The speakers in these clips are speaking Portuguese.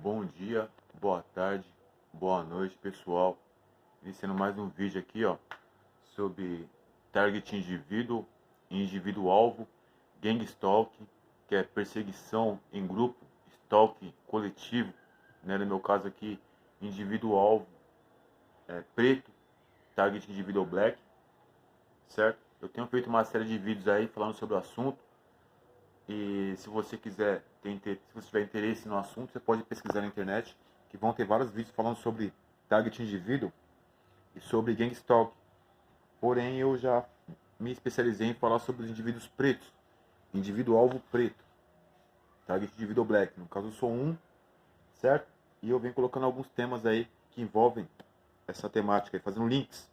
Bom dia, boa tarde, boa noite, pessoal. Iniciando mais um vídeo aqui, ó, sobre target indivíduo, indivíduo-alvo, gang stalk, que é perseguição em grupo, stalk coletivo, né? No meu caso aqui, indivíduo-alvo preto, target indivíduo black, certo? Eu tenho feito uma série de vídeos aí falando sobre o assunto. E se você quiser, se você tiver interesse no assunto, você pode pesquisar na internet, que vão ter vários vídeos falando sobre target indivíduo e sobre gang stalk. Porém, eu já me especializei em falar sobre os indivíduos pretos, indivíduo alvo preto, target indivíduo black. No caso, eu sou um, certo? E eu venho colocando alguns temas aí que envolvem essa temática, fazendo links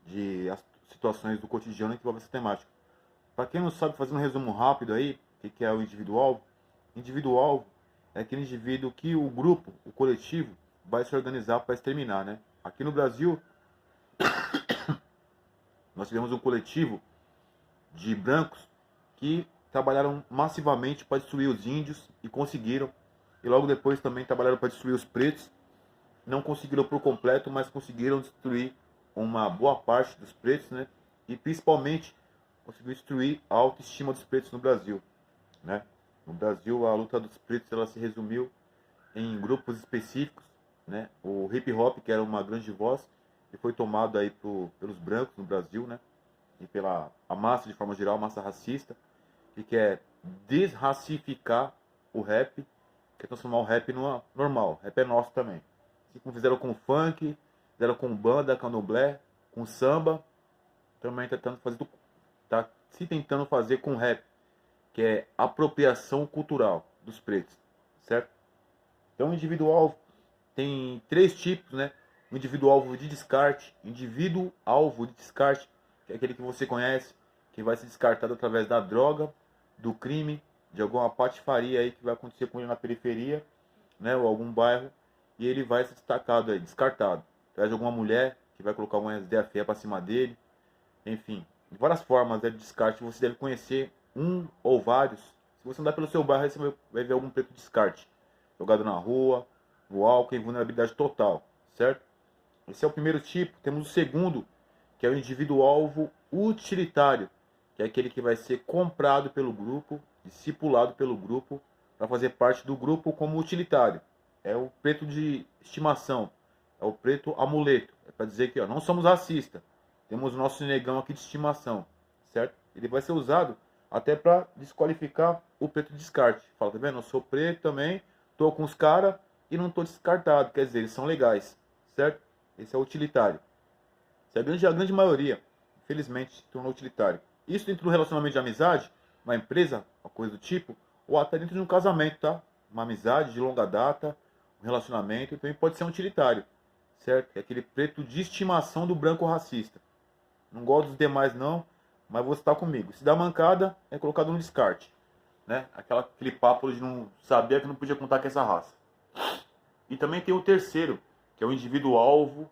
de situações do cotidiano que envolvem essa temática. Para quem não sabe, fazendo um resumo rápido aí, o que é o indivíduo-alvo? Indivíduo-alvo é aquele indivíduo que o grupo, o coletivo, vai se organizar para exterminar, né? Aqui no Brasil, nós tivemos um coletivo de brancos que trabalharam massivamente para destruir os índios e conseguiram. E logo depois também trabalharam para destruir os pretos. Não conseguiram por completo, mas conseguiram destruir uma boa parte dos pretos, né? E principalmente conseguiu destruir a autoestima dos pretos no Brasil, né? No Brasil, a luta dos pretos ela se resumiu em grupos específicos, né? O hip hop, que era uma grande voz, que foi tomado aí pelos brancos no Brasil, né? E pela a massa de forma geral, massa racista, que quer desracificar o rap, quer transformar o rap numa normal. O rap é nosso também. Assim como fizeram com o funk, fizeram com banda, candomblé, com samba, também tentando fazer tá se tentando fazer com rap, que é apropriação cultural dos pretos, certo? Então, o indivíduo-alvo tem três tipos, né? O indivíduo-alvo de descarte, indivíduo-alvo de descarte, que é aquele que você conhece, que vai ser descartado através da droga, do crime, de alguma patifaria aí que vai acontecer com ele na periferia, né? Ou algum bairro, e ele vai ser destacado aí, descartado. Através de alguma mulher que vai colocar uma ideia feia pra cima dele, enfim. De várias formas de descarte, você deve conhecer um ou vários. Se você andar pelo seu bairro, aí você vai ver algum preto descarte jogado na rua, no álcool, em vulnerabilidade total, certo? Esse é o primeiro tipo. Temos o segundo, que é o indivíduo-alvo utilitário, que é aquele que vai ser comprado pelo grupo, discipulado pelo grupo, para fazer parte do grupo como utilitário. É o preto de estimação, é o preto amuleto. É para dizer que ó, não somos racistas, temos o nosso negão aqui de estimação, certo? Ele vai ser usado até para desqualificar o preto de descarte. Fala, tá vendo? Eu sou preto também, tô com os caras e não tô descartado. Quer dizer, eles são legais, certo? Esse é o utilitário. Se a grande maioria, infelizmente, se tornou utilitário. Isso dentro do relacionamento de amizade, uma empresa, uma coisa do tipo, ou até dentro de um casamento, tá? Uma amizade de longa data, um relacionamento, também pode ser um utilitário, certo? É aquele preto de estimação do branco racista. Não gosto dos demais não, mas você está comigo. Se dá mancada, é colocado no descarte, né? Aquele papo de não saber que não podia contar com essa raça. E também tem o terceiro, que é o indivíduo-alvo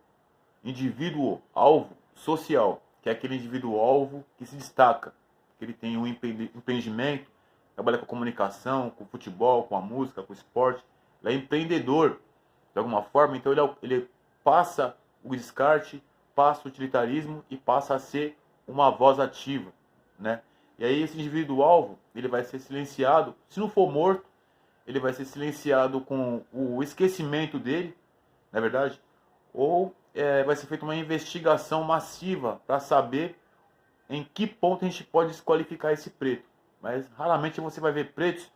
social, que é aquele indivíduo-alvo que se destaca, que ele tem um empreendimento, trabalha com a comunicação, com o futebol, com a música, com o esporte, ele é empreendedor de alguma forma, então ele passa o descarte, passa o utilitarismo e passa a ser uma voz ativa, né? E aí esse indivíduo-alvo, ele vai ser silenciado, se não for morto, ele vai ser silenciado com o esquecimento dele, na verdade, ou vai ser feita uma investigação massiva para saber em que ponto a gente pode desqualificar esse preto. Mas raramente você vai ver pretos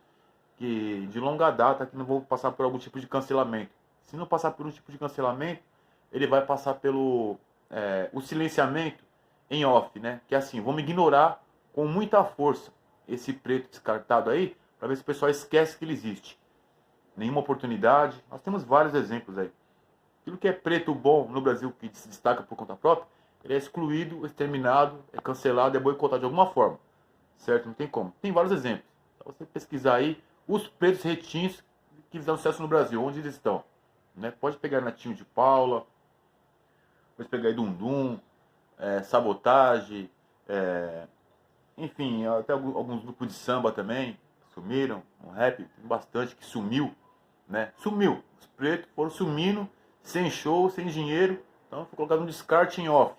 que de longa data que não vão passar por algum tipo de cancelamento. Se não passar por um tipo de cancelamento, ele vai passar pelo o silenciamento em off, né? Que é assim, vamos ignorar com muita força esse preto descartado aí, para ver se o pessoal esquece que ele existe. Nenhuma oportunidade. Nós temos vários exemplos aí. Aquilo que é preto bom no Brasil, que se destaca por conta própria, ele é excluído, exterminado, é cancelado, é boicotado de alguma forma. Certo? Não tem como. Tem vários exemplos. Se você pesquisar aí, os pretos retinhos que fizeram sucesso no Brasil, onde eles estão. Né? Pode pegar Natinho de Paula, pode pegar aí Dundum, Sabotagem, enfim, até alguns grupos de samba também sumiram, um rap, tem bastante que sumiu, né? Sumiu. Os pretos foram sumindo, sem show, sem dinheiro. Então foi colocado um descarte em off,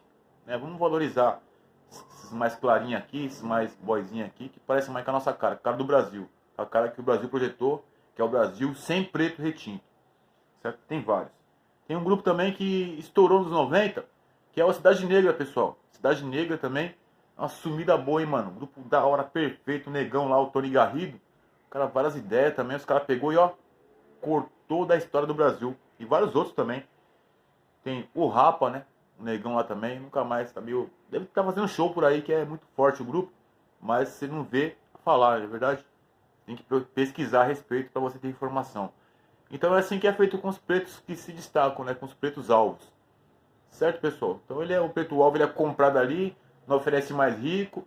né? Vamos valorizar esses mais clarinhos aqui, esses mais boyzinhos aqui, que parecem mais com a nossa cara, a cara do Brasil. A cara que o Brasil projetou, que é o Brasil sem preto retinto. Certo? Tem vários. Tem um grupo também que estourou nos 90, que é o Cidade Negra, pessoal. Cidade Negra também, uma sumida boa, hein, mano. Grupo da hora, perfeito, o negão lá, o Tony Garrido. O cara, várias ideias também, os caras pegou e ó, cortou da história do Brasil. E vários outros também. Tem o Rapa, né? O negão lá também, nunca mais, tá meio... Deve estar fazendo show por aí, que é muito forte o grupo. Mas você não vê falar, é verdade? Tem que pesquisar a respeito para você ter informação. Então é assim que é feito com os pretos que se destacam, né? Com os pretos alvos. Certo, pessoal? Então ele é o preto alvo, ele é comprado ali, não oferece mais risco.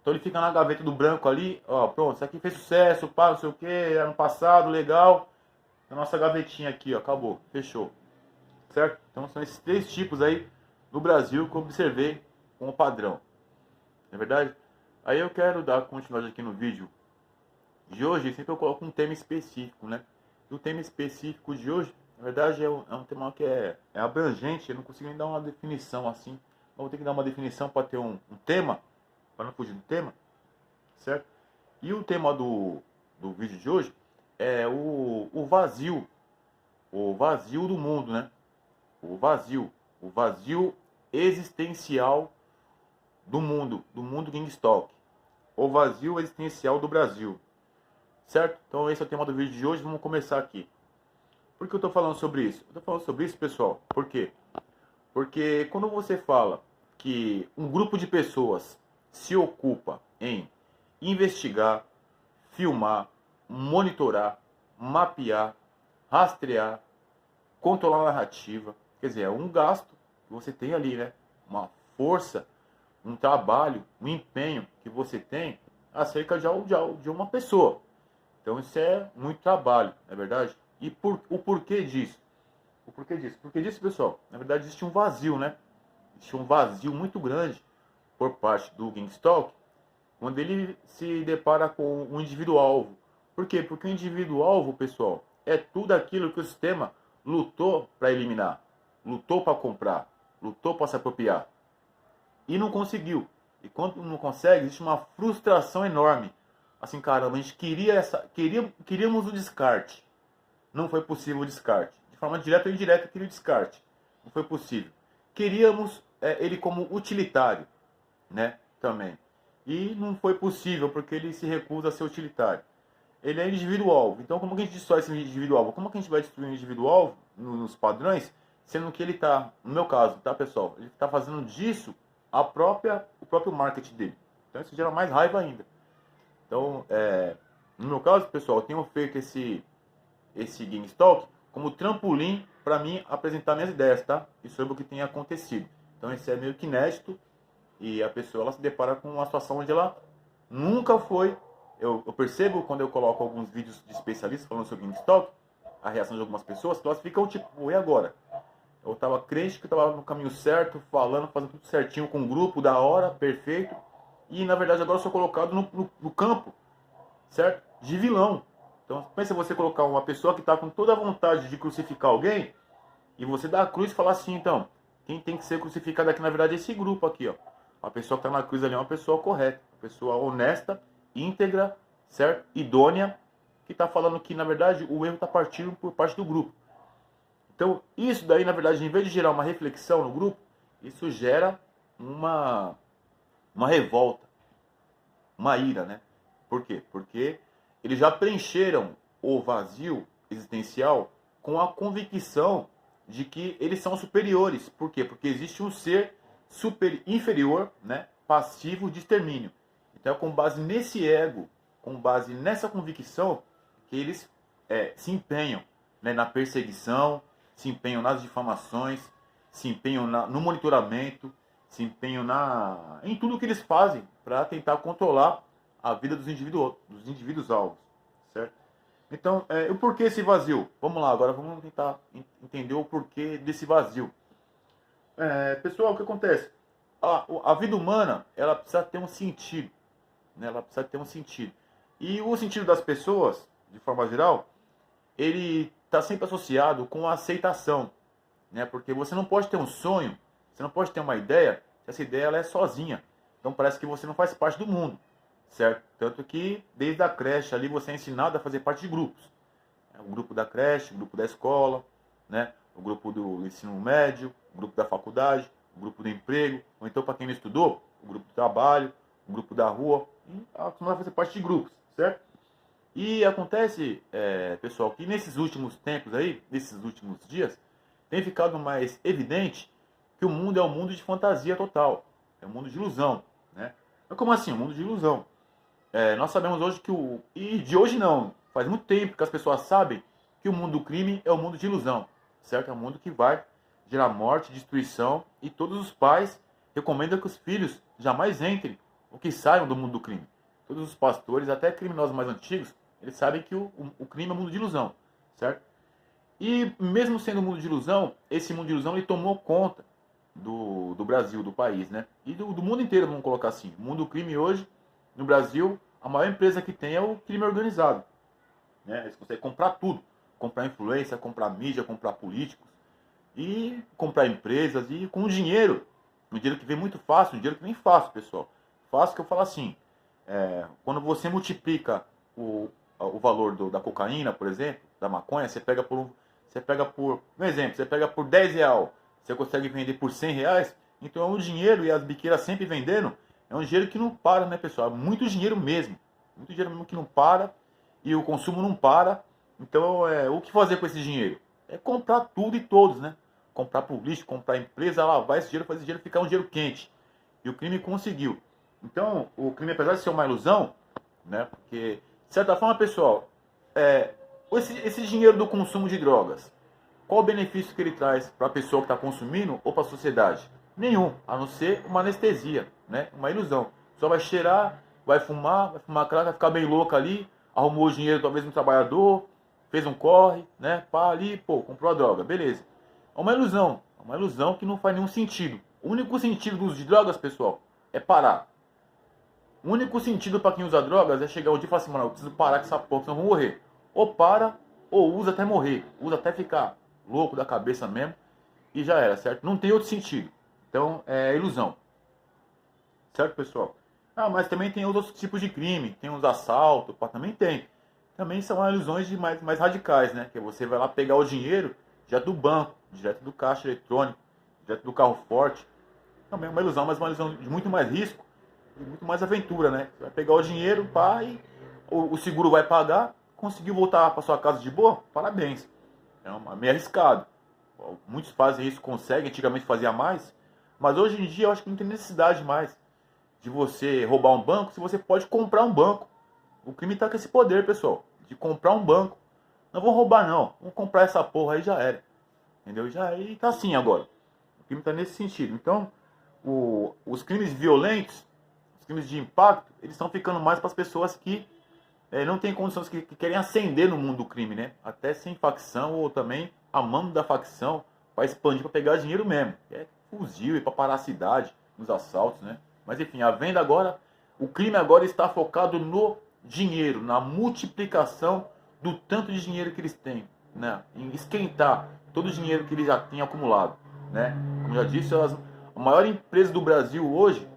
Então ele fica na gaveta do branco ali, ó, pronto, isso aqui fez sucesso, pá, não sei o que, ano passado, legal. Na nossa gavetinha aqui, ó, acabou, fechou. Certo? Então são esses 3 tipos aí no Brasil que eu observei como padrão. Não é verdade? Aí eu quero dar continuidade aqui no vídeo de hoje, sempre eu coloco um tema específico, né? E o tema específico de hoje, na verdade, é um tema que é abrangente, eu não consigo nem dar uma definição assim. Mas vou ter que dar uma definição para ter um tema, para não fugir do tema, certo? E o tema do vídeo de hoje é o vazio do mundo, né? O vazio existencial do mundo Gangstalk, o vazio existencial do Brasil. Certo? Então esse é o tema do vídeo de hoje, vamos começar aqui. Por que eu estou falando sobre isso? Eu estou falando sobre isso, pessoal, por quê? Porque quando você fala que um grupo de pessoas se ocupa em investigar, filmar, monitorar, mapear, rastrear, controlar a narrativa, quer dizer, é um gasto que você tem ali, né? Uma força, um trabalho, um empenho que você tem acerca de uma pessoa. Então isso é muito trabalho, não é verdade? E o porquê disso? O porquê disso? Porque disso, pessoal, na verdade existe um vazio, né? Existe um vazio muito grande por parte do Gangstalk, quando ele se depara com um indivíduo-alvo. Por quê? Porque o indivíduo-alvo, pessoal, é tudo aquilo que o sistema lutou para eliminar, lutou para comprar, lutou para se apropriar. E não conseguiu. E quando não consegue, existe uma frustração enorme. Assim, caramba, a gente queríamos o descarte. Não foi possível o descarte. De forma direta ou indireta, queria o descarte. Não foi possível. Queríamos ele como utilitário, né? Também. E não foi possível, porque ele se recusa a ser utilitário. Ele é indivíduo-alvo. Então, como que a gente destrói esse indivíduo-alvo? Como que a gente vai destruir o indivíduo-alvo nos padrões, sendo que ele está, no meu caso, tá, pessoal? Ele está fazendo disso o próprio marketing dele. Então, isso gera mais raiva ainda. Então, no meu caso, pessoal, eu tenho feito esse Gangstalk como trampolim para mim apresentar minhas ideias, tá? E sobre o que tem acontecido. Então, isso é meio que inédito e a pessoa ela se depara com uma situação onde ela nunca foi. Eu percebo quando eu coloco alguns vídeos de especialistas falando sobre Gangstalk, a reação de algumas pessoas, que elas ficam tipo, e agora? Eu estava crente que eu estava no caminho certo, falando, fazendo tudo certinho com um grupo da hora, perfeito. E na verdade agora eu sou colocado no campo, certo? De vilão. Então pensa você colocar uma pessoa que está com toda a vontade de crucificar alguém e você dá a cruz e falar assim, então, quem tem que ser crucificado aqui na verdade é esse grupo aqui, ó. A pessoa que está na cruz ali é uma pessoa correta, uma pessoa honesta, íntegra, certo? Idônea, que está falando que na verdade o erro está partindo por parte do grupo. Então isso daí na verdade, em vez de gerar uma reflexão no grupo, isso gera uma revolta, uma ira, né? Por quê? Porque eles já preencheram o vazio existencial com a convicção de que eles são superiores. Por quê? Porque existe um ser inferior, né? Passivo de extermínio. Então é com base nesse ego, com base nessa convicção, que eles se empenham, né? Na perseguição, se empenham nas difamações, se empenham no monitoramento, se empenham em tudo que eles fazem para tentar controlar a vida dos indivíduos alvos, certo? Então, o porquê esse vazio? Vamos lá, agora vamos tentar entender o porquê desse vazio. Pessoal, o que acontece? A vida humana, ela precisa ter um sentido, né? Ela precisa ter um sentido. E o sentido das pessoas, de forma geral, ele está sempre associado com a aceitação, né? Porque você não pode ter um sonho, você não pode ter uma ideia, se essa ideia ela é sozinha. Então parece que você não faz parte do mundo, certo? Tanto que desde a creche ali você é ensinado a fazer parte de grupos. O grupo da creche, o grupo da escola, né? O grupo do ensino médio, o grupo da faculdade, o grupo do emprego, ou então para quem não estudou, o grupo do trabalho, o grupo da rua, e acostumado a fazer parte de grupos, certo? E acontece, pessoal, que nesses últimos tempos aí, nesses últimos dias, tem ficado mais evidente que o mundo é um mundo de fantasia total, é um mundo de ilusão, né? Mas como assim, um mundo de ilusão? Nós sabemos hoje que e de hoje não, faz muito tempo que as pessoas sabem que o mundo do crime é um mundo de ilusão, certo? É um mundo que vai gerar morte, destruição, e todos os pais recomendam que os filhos jamais entrem ou que saiam do mundo do crime. Todos os pastores, até criminosos mais antigos, eles sabem que o crime é um mundo de ilusão, certo? E mesmo sendo um mundo de ilusão, esse mundo de ilusão ele tomou conta do Brasil, do país, né? E do mundo inteiro, vamos colocar assim. O mundo do crime hoje, no Brasil, a maior empresa que tem é o crime organizado, né? Eles conseguem comprar tudo. Comprar influência, comprar mídia, comprar políticos, e comprar empresas, e com dinheiro, um dinheiro que vem muito fácil, um dinheiro que vem fácil, pessoal. Fácil que eu falo assim, quando você multiplica o valor da cocaína, por exemplo, da maconha, um exemplo, você pega por 10 real, você consegue vender por 100 reais, então é um dinheiro, e as biqueiras sempre vendendo, é um dinheiro que não para, né, pessoal? É muito dinheiro mesmo que não para, e o consumo não para. Então, o que fazer com esse dinheiro? É comprar tudo e todos, né? Comprar político, comprar empresa, lavar esse dinheiro, fazer esse dinheiro ficar um dinheiro quente. E o crime conseguiu. Então, o crime, apesar de ser uma ilusão, né? Porque, de certa forma, pessoal, esse dinheiro do consumo de drogas, qual o benefício que ele traz para a pessoa que está consumindo ou para a sociedade? Nenhum, a não ser uma anestesia, né? Uma ilusão. Só vai cheirar, vai fumar crack, vai ficar bem louco ali, arrumou o dinheiro talvez no trabalhador, fez um corre, né? Pá, ali, pô, comprou a droga, beleza. É uma ilusão que não faz nenhum sentido. O único sentido do uso de drogas, pessoal, é parar. O único sentido para quem usa drogas é chegar um dia e falar assim, mano, eu preciso parar com essa porra, senão eu vou morrer. Ou para, ou usa até morrer. Usa até ficar louco da cabeça mesmo. E já era, certo? Não tem outro sentido. Então, é ilusão. Certo, pessoal? Ah, mas também tem outros tipos de crime. Tem os assaltos, pá, também tem. Também são ilusões mais radicais, né? Que você vai lá pegar o dinheiro direto do banco, direto do caixa eletrônico, direto do carro forte. Também é uma ilusão, mas uma ilusão de muito mais risco e muito mais aventura, né? Você vai pegar o dinheiro, pá, e o seguro vai pagar, conseguiu voltar para sua casa de boa? Parabéns. Meio arriscado. Muitos fazem isso, conseguem, antigamente fazia mais, mas hoje em dia eu acho que não tem necessidade mais de você roubar um banco se você pode comprar um banco. O crime está com esse poder, pessoal, de comprar um banco. Não vão roubar não, vamos comprar essa porra aí, já era. Entendeu? Já aí tá assim agora. O crime está nesse sentido. Então, os crimes violentos, os crimes de impacto, eles estão ficando mais para as pessoas que não têm condições, que querem ascender no mundo do crime, né? Até sem facção ou também amando da facção para expandir, para pegar dinheiro mesmo. É fuzil e para parar a cidade, nos assaltos, né? Mas enfim, a venda agora, o crime agora está focado no dinheiro, na multiplicação do tanto de dinheiro que eles têm, né? Em esquentar todo o dinheiro que eles já têm acumulado, né? Como já disse, a maior empresa do Brasil hoje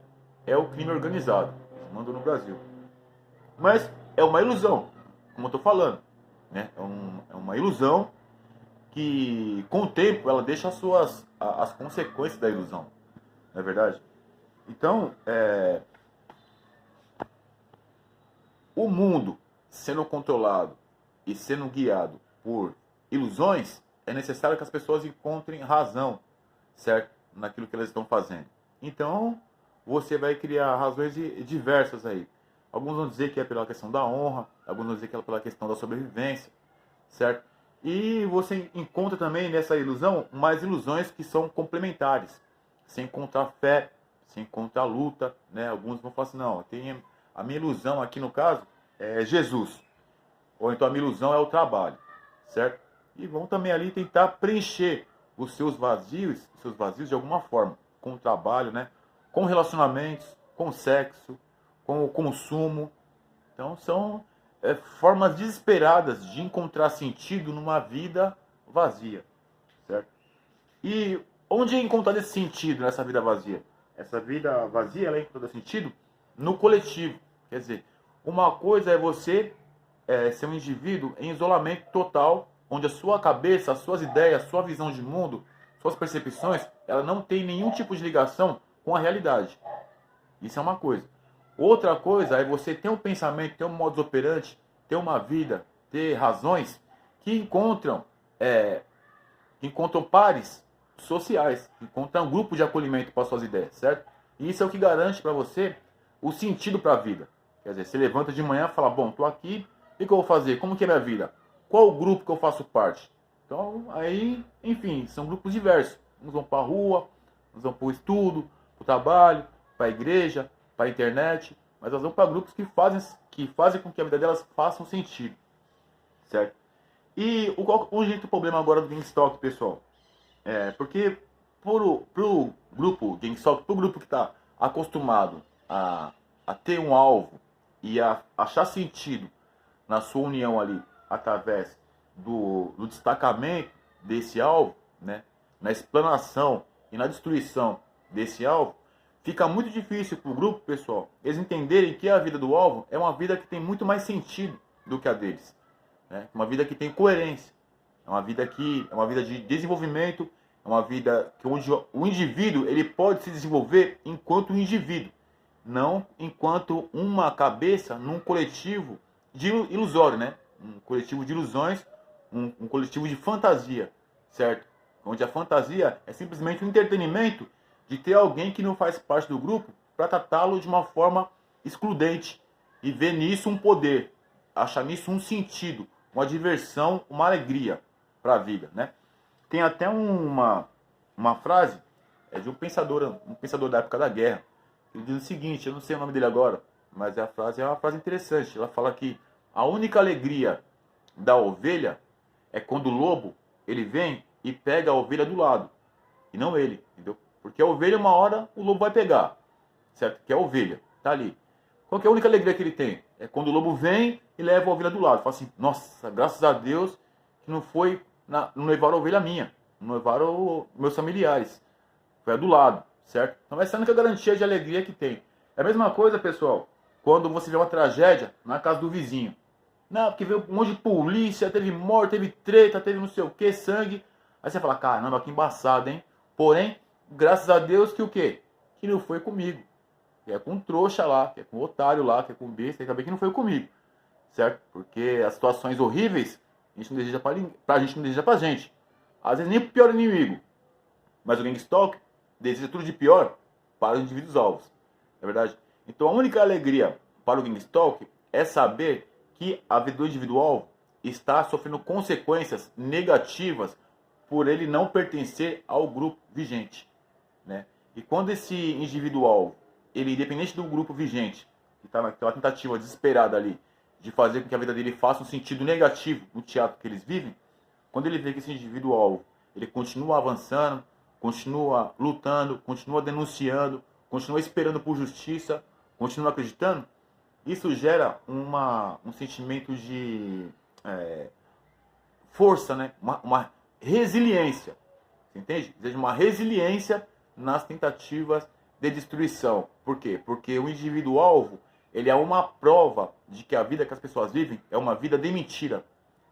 é o crime organizado. Eles mandam no Brasil. Mas é uma ilusão, como eu estou falando, né? É uma ilusão que, com o tempo, ela deixa as consequências da ilusão, não é verdade? Então, o mundo sendo controlado e sendo guiado por ilusões, é necessário que as pessoas encontrem razão, certo? Naquilo que elas estão fazendo. Então, você vai criar razões diversas aí. Alguns vão dizer que é pela questão da honra, alguns vão dizer que é pela questão da sobrevivência, certo? E você encontra também nessa ilusão mais ilusões que são complementares. Você encontra fé, você encontra luta, né? Alguns vão falar assim, não, a minha ilusão aqui no caso é Jesus. Ou então a minha ilusão é o trabalho, certo? E vão também ali tentar preencher os seus vazios de alguma forma, com o trabalho, né? Com relacionamentos, com sexo, com o consumo. Então formas desesperadas de encontrar sentido numa vida vazia, certo? E onde é encontrar esse sentido nessa vida vazia? Essa vida vazia, ela encontra sentido no coletivo. Quer dizer, uma coisa é você ser um indivíduo em isolamento total, onde a sua cabeça, as suas ideias, a sua visão de mundo, suas percepções, ela não tem nenhum tipo de ligação com a realidade. Isso é uma coisa. Outra coisa é você ter um pensamento, ter um modus operandi, ter uma vida, ter razões que encontram pares sociais, que encontram um grupo de acolhimento para suas ideias, certo? E isso é o que garante para você o sentido para a vida. Quer dizer, você levanta de manhã e fala, bom, estou aqui, o que eu vou fazer? Como que é minha vida? Qual o grupo que eu faço parte? Então, aí, enfim, são grupos diversos. Uns vão para a rua, uns vão para o estudo, para o trabalho, para a igreja, para a internet, mas elas vão para grupos que fazem com que a vida delas faça um sentido, certo? E o jeito problema agora do GameStop, pessoal, porque pro grupo GameStop, pro grupo que está acostumado a ter um alvo e a achar sentido na sua união ali através do destacamento desse alvo, né, na explanação e na destruição desse alvo, fica muito difícil para o grupo, pessoal, eles entenderem que a vida do alvo é uma vida que tem muito mais sentido do que a deles, né? Uma vida que tem coerência, é uma vida de desenvolvimento, é uma vida onde o indivíduo ele pode se desenvolver enquanto um indivíduo, não enquanto uma cabeça num coletivo ilusório, né? Um coletivo de ilusões, um coletivo de fantasia, certo? Onde a fantasia é simplesmente um entretenimento de ter alguém que não faz parte do grupo para tratá-lo de uma forma excludente e ver nisso um poder, achar nisso um sentido, uma diversão, uma alegria para a vida, né? Tem até uma frase de um pensador da época da guerra. Ele diz o seguinte, eu não sei o nome dele agora, mas a frase é uma frase interessante. Ela fala que a única alegria da ovelha é quando o lobo ele vem e pega a ovelha do lado, e não ele, entendeu? Porque a ovelha, uma hora, o lobo vai pegar, certo? Que é a ovelha, tá ali. Qual que é a única alegria que ele tem? É quando o lobo vem e leva a ovelha do lado. Fala assim, nossa, graças a Deus que não levaram a ovelha minha, não levaram meus familiares. Foi a do lado, certo? Então essa é a única garantia de alegria que tem. É a mesma coisa, pessoal, quando você vê uma tragédia na casa do vizinho. Não, porque veio um monte de polícia, teve morte, teve treta, teve não sei o que, sangue. Aí você fala, caramba, que embaçado, hein? Porém, graças a Deus que o quê? Que não foi comigo. Que é com um trouxa lá, que é com um otário lá, que é com um besta, e também que não foi comigo. Certo? Porque as situações horríveis, a gente não deseja pra gente, não deseja pra gente. Às vezes nem pro pior inimigo. Mas o GameStop deseja tudo de pior para os indivíduos alvos. Não é verdade? Então a única alegria para o GameStop é saber que a vida do indivíduo alvo está sofrendo consequências negativas por ele não pertencer ao grupo vigente, né? E quando esse indivíduo alvo, ele independente do grupo vigente, que está naquela tentativa desesperada ali de fazer com que a vida dele faça um sentido negativo no teatro que eles vivem, quando ele vê que esse indivíduo alvo, ele continua avançando, continua lutando, continua denunciando, continua esperando por justiça, continua acreditando, isso gera um sentimento de força, né? Uma resiliência, você entende? Seja uma resiliência nas tentativas de destruição. Por quê? Porque o indivíduo alvo, ele é uma prova de que a vida que as pessoas vivem é uma vida de mentira,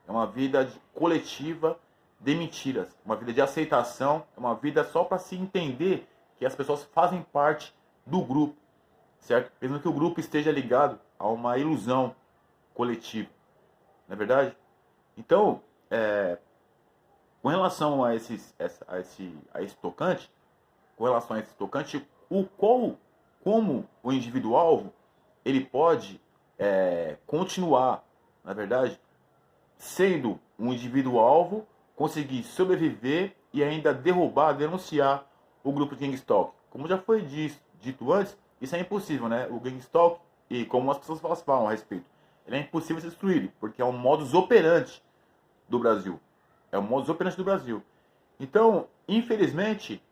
é uma vida coletiva de mentiras, uma vida de aceitação, é uma vida só para se entender que as pessoas fazem parte do grupo, certo? Mesmo que o grupo esteja ligado a uma ilusão coletiva, não é verdade? Então, com relação a esse tocante, como o indivíduo alvo ele pode continuar, na verdade, sendo um indivíduo alvo, conseguir sobreviver e ainda derrubar, denunciar o grupo de GameStop. Como já foi dito antes, isso é impossível, né? O GameStop, e como as pessoas falam a respeito, ele é impossível ser destruído, porque é um modus operandi do Brasil. É o modus operandi do Brasil. Então, infelizmente,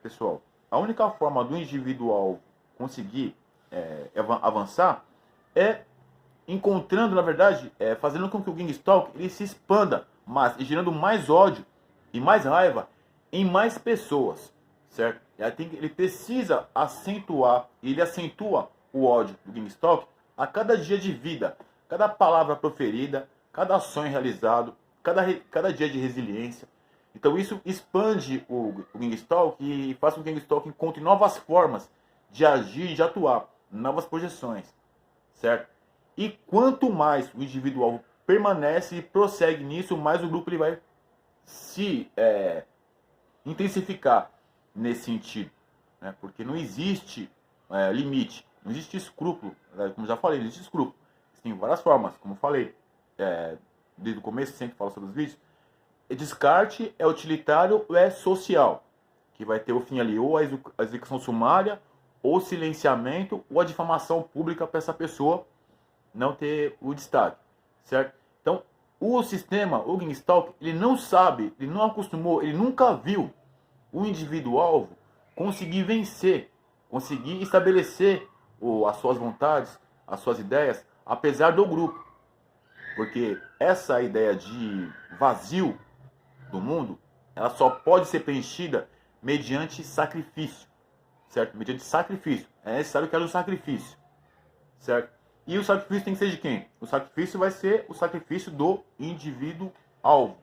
pessoal, a única forma do indivíduo alvo conseguir avançar é encontrando, na verdade, fazendo com que o Gang Stalk ele se expanda mais e gerando mais ódio e mais raiva em mais pessoas, certo? Ele precisa acentuar, e ele acentua o ódio do Gang Stalk a cada dia de vida, cada palavra proferida, cada sonho realizado, cada dia de resiliência. Então isso expande o Gang Stalk e faz com que o Gang Stalk encontre novas formas de agir e de atuar, novas projeções, certo? E quanto mais o indivíduo permanece e prossegue nisso, mais o grupo ele vai se intensificar nesse sentido, né? Porque não existe limite, não existe escrúpulo, como já falei, não existe escrúpulo. Tem várias formas, como eu falei desde o começo, sempre falo sobre os vídeos. Descarte é utilitário ou é social, que vai ter o fim ali ou a execução sumária, ou silenciamento, ou a difamação pública para essa pessoa não ter o destaque, certo? Então, o sistema, o Gang Stalk, ele não sabe, ele não acostumou, ele nunca viu o indivíduo-alvo conseguir vencer, conseguir estabelecer as suas vontades, as suas ideias, apesar do grupo. Porque essa ideia de vazio do mundo, ela só pode ser preenchida mediante sacrifício, certo? Mediante sacrifício. É necessário que haja um sacrifício, certo? E o sacrifício tem que ser de quem? O sacrifício vai ser o sacrifício do indivíduo-alvo.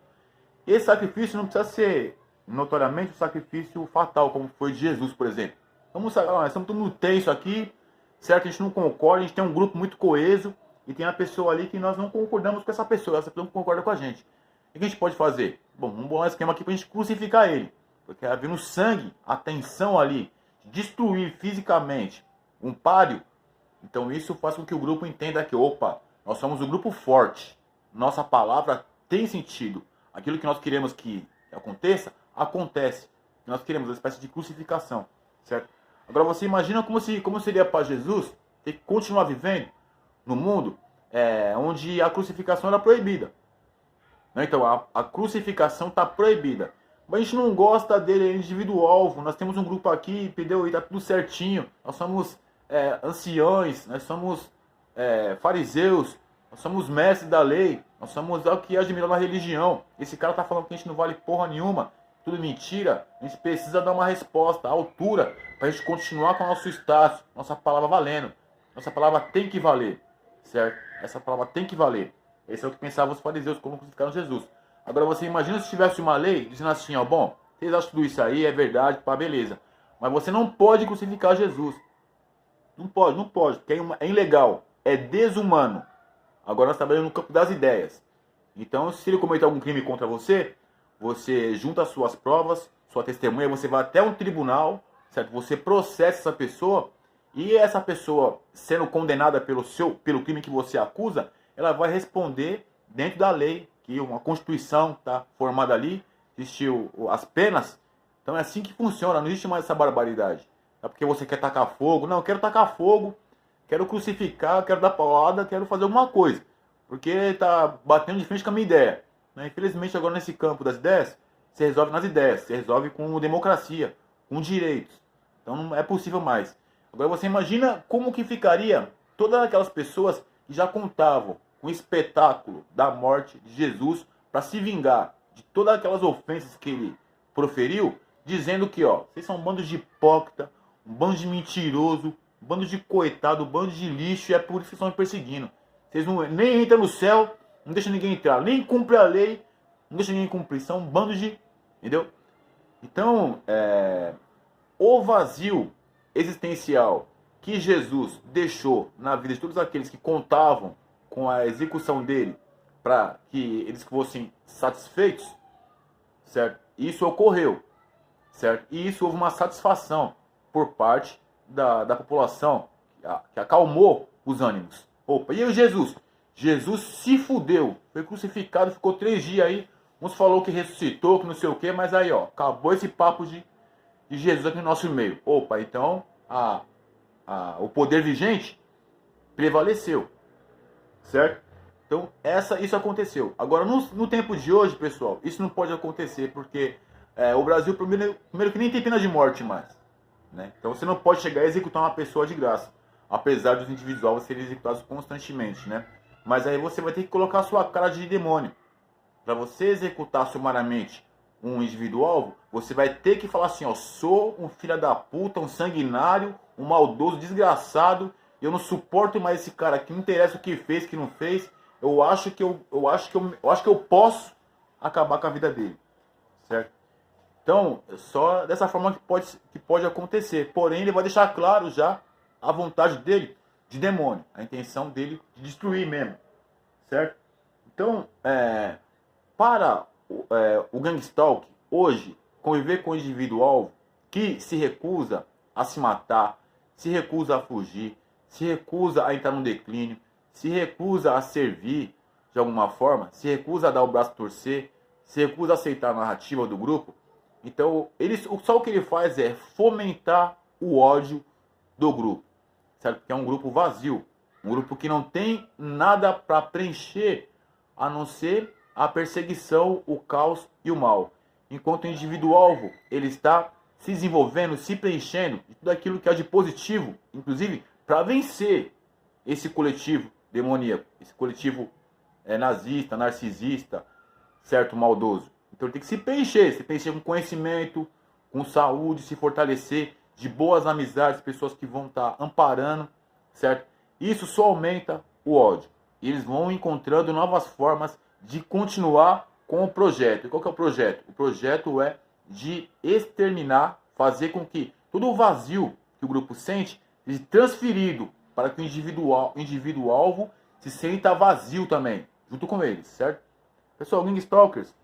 Esse sacrifício não precisa ser notoriamente um sacrifício fatal, como foi de Jesus, por exemplo. Nós estamos todo mundo tenso aqui, certo? A gente não concorda, a gente tem um grupo muito coeso e tem uma pessoa ali que nós não concordamos com essa pessoa não concorda com a gente. O que a gente pode fazer? Bom, vamos bolar um esquema aqui para a gente crucificar ele. Porque havendo sangue, a tensão ali, destruir fisicamente um páreo, então isso faz com que o grupo entenda que, opa, nós somos um grupo forte. Nossa palavra tem sentido. Aquilo que nós queremos que aconteça, acontece. Nós queremos uma espécie de crucificação, certo? Agora você imagina como seria para Jesus ter que continuar vivendo no mundo onde a crucificação era proibida. Então a crucificação está proibida. Mas a gente não gosta dele, é indivíduo-alvo. Nós temos um grupo aqui, entendeu? E tá tudo certinho. Nós somos anciões, nós somos fariseus, nós somos mestres da lei, nós somos o que admirou na religião. Esse cara tá falando que a gente não vale porra nenhuma, tudo mentira. A gente precisa dar uma resposta à altura para a gente continuar com o nosso status, nossa palavra valendo. Nossa palavra tem que valer, certo? Essa palavra tem que valer. Esse é o que pensavam os fariseus quando crucificaram Jesus. Agora você imagina se tivesse uma lei dizendo assim, ó, bom, vocês acham tudo isso aí, é verdade, pá, beleza. Mas você não pode crucificar Jesus. Não pode, porque é ilegal, é desumano. Agora nós trabalhamos no campo das ideias. Então, se ele cometer algum crime contra você, você junta as suas provas, sua testemunha, você vai até um tribunal, certo? Você processa essa pessoa e essa pessoa, sendo condenada pelo crime que você acusa, ela vai responder dentro da lei, que uma Constituição está formada ali, existiu as penas. Então é assim que funciona, não existe mais essa barbaridade. É porque você quer tacar fogo. Não, eu quero tacar fogo, quero crucificar, quero dar paulada, quero fazer alguma coisa. Porque está batendo de frente com a minha ideia. Infelizmente, agora nesse campo das ideias, se resolve nas ideias, se resolve com democracia, com direitos. Então não é possível mais. Agora você imagina como que ficaria todas aquelas pessoas que já contavam com o espetáculo da morte de Jesus para se vingar de todas aquelas ofensas que ele proferiu, dizendo que, ó, vocês são um bando de hipócrita, um bando de mentiroso, um bando de coitado, um bando de lixo, e é por isso que vocês estão me perseguindo. Vocês nem entram no céu, não deixam ninguém entrar, nem cumpre a lei, não deixam ninguém cumprir. São um bando de... Entendeu? Então, o vazio existencial que Jesus deixou na vida de todos aqueles que contavam com a execução dele para que eles fossem satisfeitos, certo? Isso ocorreu, certo? E isso houve uma satisfação por parte da população, que acalmou os ânimos. Opa, e aí Jesus? Jesus se fudeu, foi crucificado, ficou 3 dias aí, uns falou que ressuscitou, que não sei o que, mas aí, ó, acabou esse papo de Jesus aqui no nosso meio. Opa, então o poder vigente prevaleceu, certo? Então isso aconteceu. Agora no tempo de hoje, pessoal, isso não pode acontecer porque o Brasil primeiro que nem tem pena de morte mais, né? Então você não pode chegar a executar uma pessoa de graça. apesar dos individuais serem executados constantemente, né? Mas aí você vai ter que colocar a sua cara de demônio. Para você executar sumariamente um indivíduo-alvo, você vai ter que falar assim, ó, sou um filho da puta, um sanguinário, um maldoso, desgraçado, eu não suporto mais esse cara aqui, não interessa o que fez, o que não fez, eu acho que eu posso acabar com a vida dele, certo? Então, só dessa forma que pode acontecer. Porém, ele vai deixar claro já a vontade dele de demônio, a intenção dele de destruir mesmo, certo? Então, para o Gangstalk, hoje, conviver com o indivíduo-alvo que se recusa a se matar, se recusa a fugir, se recusa a entrar no declínio, se recusa a servir de alguma forma, se recusa a dar o braço a torcer, se recusa a aceitar a narrativa do grupo, então só o que ele faz é fomentar o ódio do grupo, certo? Porque é um grupo vazio, um grupo que não tem nada para preencher a não ser a perseguição, o caos e o mal. Enquanto o indivíduo-alvo, ele está se desenvolvendo, se preenchendo de tudo aquilo que é de positivo, inclusive para vencer esse coletivo demoníaco, esse coletivo nazista, narcisista, certo, maldoso. Então ele tem que se preencher com conhecimento, com saúde, se fortalecer, de boas amizades, pessoas que vão estar amparando, certo? Isso só aumenta o ódio. E eles vão encontrando novas formas de continuar com o projeto. E qual que é o projeto? O projeto é de exterminar, fazer com que todo o vazio que o grupo sente seja transferido para que o indivíduo-alvo se sinta vazio também, junto com eles, certo? Pessoal, Gangstalkers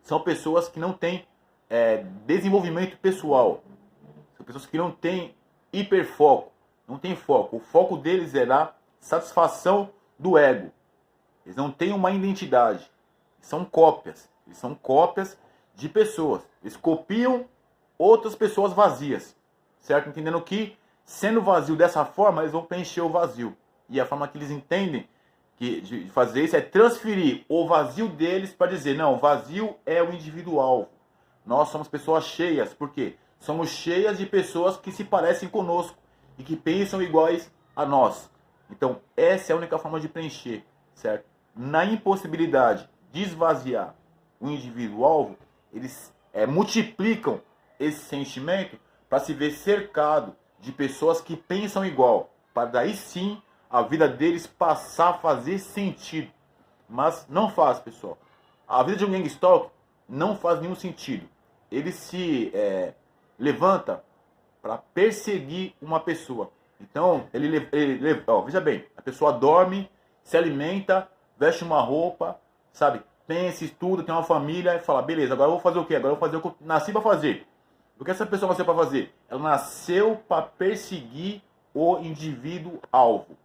são pessoas que não têm desenvolvimento pessoal. São pessoas que não têm hiperfoco, não têm foco. O foco deles é na satisfação do ego. Eles não têm uma identidade. São cópias. Eles são cópias de pessoas. Eles copiam outras pessoas vazias. Certo? Entendendo que, sendo vazio dessa forma, eles vão preencher o vazio. E a forma que eles entendem de fazer isso é transferir o vazio deles para dizer, não, o vazio é o individual. Nós somos pessoas cheias. Por quê? Somos cheias de pessoas que se parecem conosco e que pensam iguais a nós. Então, essa é a única forma de preencher, certo? Na impossibilidade de esvaziar o indivíduo-alvo, eles multiplicam esse sentimento para se ver cercado de pessoas que pensam igual, para daí sim a vida deles passar a fazer sentido. Mas não faz, pessoal. A vida de um Gangstalk não faz nenhum sentido. Ele se levanta para perseguir uma pessoa. Então, veja bem, a pessoa dorme, se alimenta, veste uma roupa, sabe? Pensa, estuda, tem uma família e fala, beleza, agora eu vou fazer o quê? Agora eu vou fazer o que eu nasci para fazer. O que essa pessoa nasceu para fazer? Ela nasceu para perseguir o indivíduo-alvo.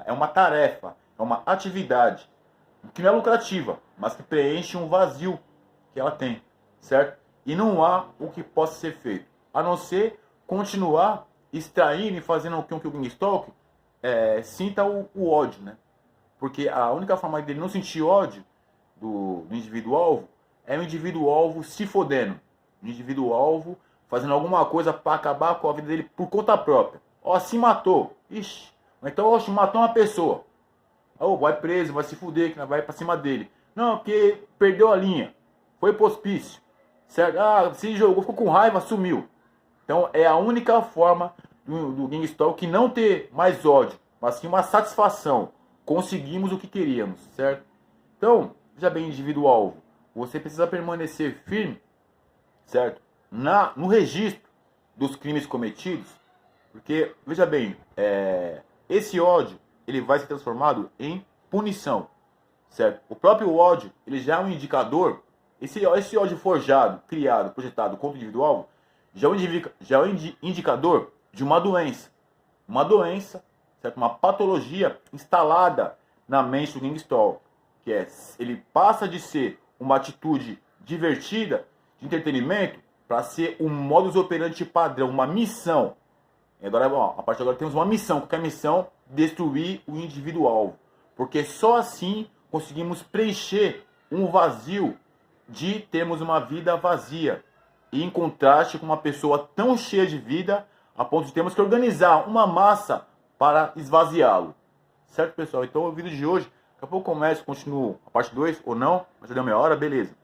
É uma tarefa, é uma atividade que não é lucrativa, mas que preenche um vazio que ela tem, certo? E não há o que possa ser feito, a não ser continuar extraindo e fazendo com que o Gangstalk sinta o ódio, né? Porque a única forma dele não sentir ódio do indivíduo-alvo é o indivíduo-alvo se fodendo. O indivíduo-alvo fazendo alguma coisa para acabar com a vida dele por conta própria. Ó, se matou. Ixi. Então, ó, matou uma pessoa. Ó, vai preso, vai se fuder, que vai para cima dele. Não, porque perdeu a linha. Foi pro hospício. Certo? Ah, se jogou, ficou com raiva, sumiu. Então, é a única forma do Gangstalk não ter mais ódio, mas sim uma satisfação. Conseguimos o que queríamos, certo? Então, veja bem, indivíduo-alvo, você precisa permanecer firme, certo? No registro dos crimes cometidos, porque, veja bem, esse ódio, ele vai ser transformado em punição, certo? O próprio ódio, ele já é um indicador, esse ódio forjado, criado, projetado contra o indivíduo-alvo, já é um indicador de uma doença, certo? Uma patologia instalada na mente do Gangstalk, que ele passa de ser uma atitude divertida, de entretenimento, para ser um modus operandi padrão, uma missão. E agora, a partir de agora temos uma missão, qualquer missão, destruir o indivíduo-alvo. Porque só assim conseguimos preencher um vazio de termos uma vida vazia. E em contraste com uma pessoa tão cheia de vida, a ponto de termos que organizar uma massa para esvaziá-lo. Certo, pessoal? Então o vídeo de hoje, daqui a pouco eu começo, continuo a parte 2 ou não, mas já deu meia hora, beleza.